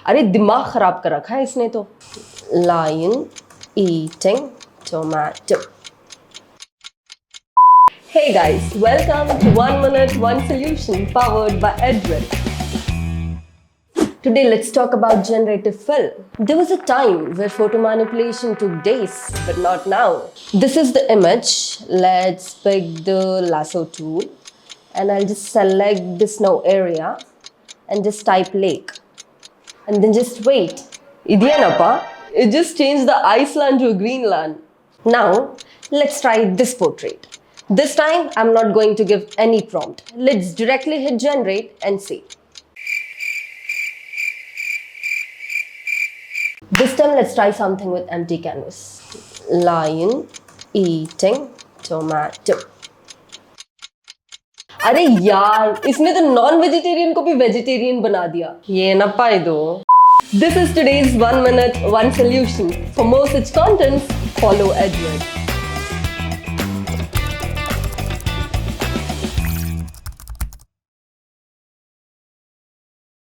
अरे दिमाग खराब कर रखा है इसने तो. Lion eating tomato. Hey guys, welcome to 1 Minute 1 Solution powered by Edred. Today let's talk about generative fill. There was a time where photo manipulation took days, but not now. This is the image. Let's pick the lasso tool and I'll just select the snow area and just type lake. And then just wait. Idiyanappa, it just changed the Iceland to a Greenland. Now, let's try this portrait. This time, I'm not going to give any prompt. Let's directly hit generate and see. This time, let's try something with empty canvas. Lion eating tomato. अरे यार, इसने तो non vegetarian को भी vegetarian बना दिया. ये ना पाए दो. This is today's 1 Minute 1 Solution. For more such contents, follow Edred.